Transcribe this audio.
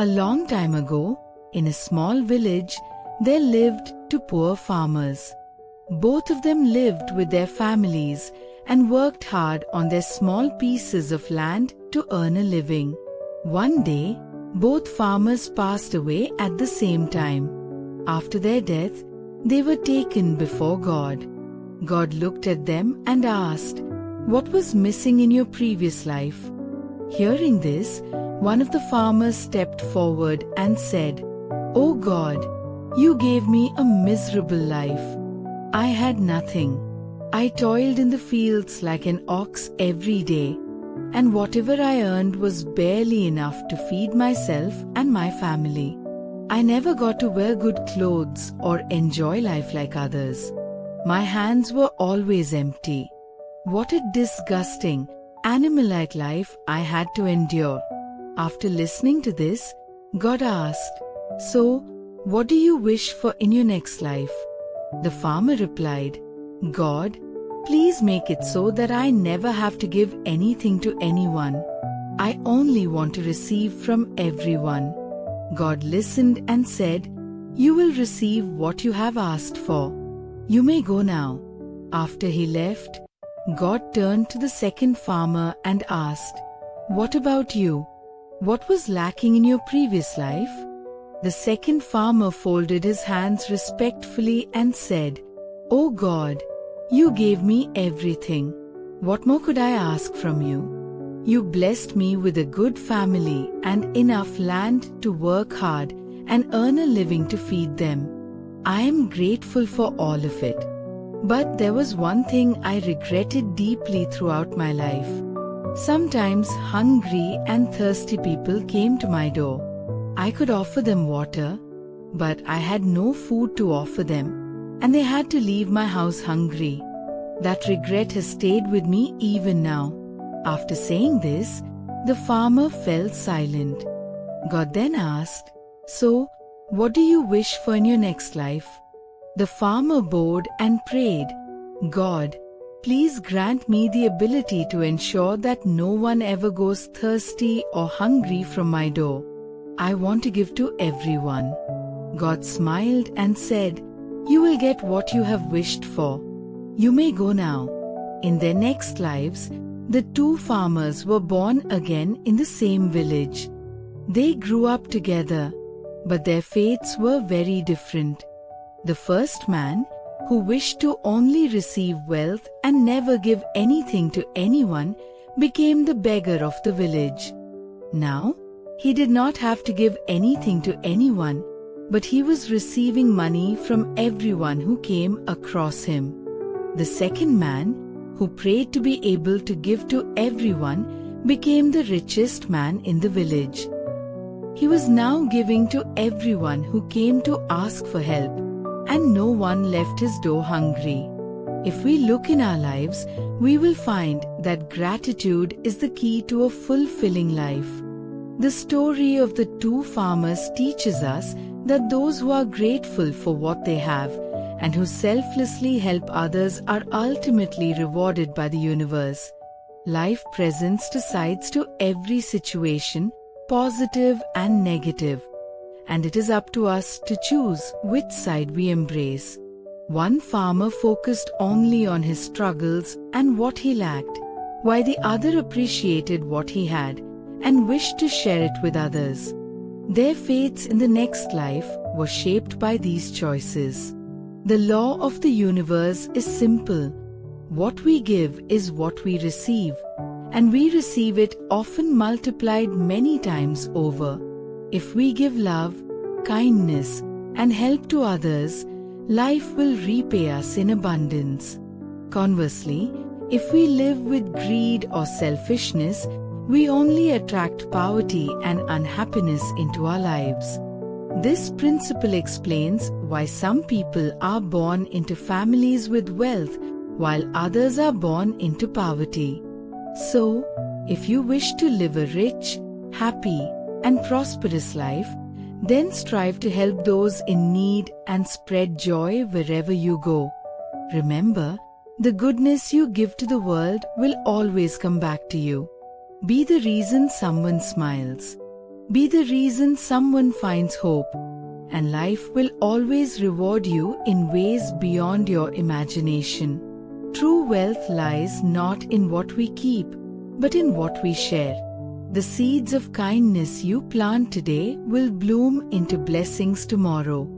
A long time ago, in a small village, there lived two poor farmers. Both of them lived with their families and worked hard on their small pieces of land to earn a living. One day, both farmers passed away at the same time. After their death, they were taken before God. God looked at them and asked, "What was missing in your previous life?" Hearing this, one of the farmers stepped forward and said, "Oh God, you gave me a miserable life. I had nothing. I toiled in the fields like an ox every day, and whatever I earned was barely enough to feed myself and my family. I never got to wear good clothes or enjoy life like others. My hands were always empty. What a disgusting, animal-like life I had to endure." After listening to this, God asked, "So, what do you wish for in your next life?" The farmer replied, "God, please make it so that I never have to give anything to anyone. I only want to receive from everyone." God listened and said, "You will receive what you have asked for. You may go now." After he left, God turned to the second farmer and asked, "What about you? What was lacking in your previous life?" The second farmer folded his hands respectfully and said, "Oh God, you gave me everything. What more could I ask from you? You blessed me with a good family and enough land to work hard and earn a living to feed them. I am grateful for all of it. But there was one thing I regretted deeply throughout my life. Sometimes hungry and thirsty people came to my door. I could offer them water, but I had no food to offer them, and they had to leave my house hungry. That regret has stayed with me even now." After saying this, the farmer fell silent. God then asked, "So, what do you wish for in your next life?" The farmer bowed and prayed, "God, please grant me the ability to ensure that no one ever goes thirsty or hungry from my door. I want to give to everyone." God smiled and said, "You will get what you have wished for. You may go now." In their next lives, the two farmers were born again in the same village. They grew up together, but their fates were very different. The first man, who wished to only receive wealth and never give anything to anyone, became the beggar of the village. Now, he did not have to give anything to anyone, but he was receiving money from everyone who came across him. The second man, who prayed to be able to give to everyone, became the richest man in the village. He was now giving to everyone who came to ask for help, and no one left his door hungry. If we look in our lives, we will find that gratitude is the key to a fulfilling life. The story of the two farmers teaches us that those who are grateful for what they have and who selflessly help others are ultimately rewarded by the universe. Life presents two sides to every situation, positive and negative, and it is up to us to choose which side we embrace. One farmer focused only on his struggles and what he lacked, while the other appreciated what he had and wished to share it with others. Their fates in the next life were shaped by these choices. The law of the universe is simple. What we give is what we receive, and we receive it often multiplied many times over. If we give love, kindness, and help to others, life will repay us in abundance. Conversely, if we live with greed or selfishness, we only attract poverty and unhappiness into our lives. This principle explains why some people are born into families with wealth while others are born into poverty. So, if you wish to live a rich, happy, and prosperous life, then strive to help those in need and spread joy wherever you go. Remember, the goodness you give to the world will always come back to you. Be the reason someone smiles. Be the reason someone finds hope, and life will always reward you in ways beyond your imagination. True wealth lies not in what we keep, but in what we share. The seeds of kindness you plant today will bloom into blessings tomorrow.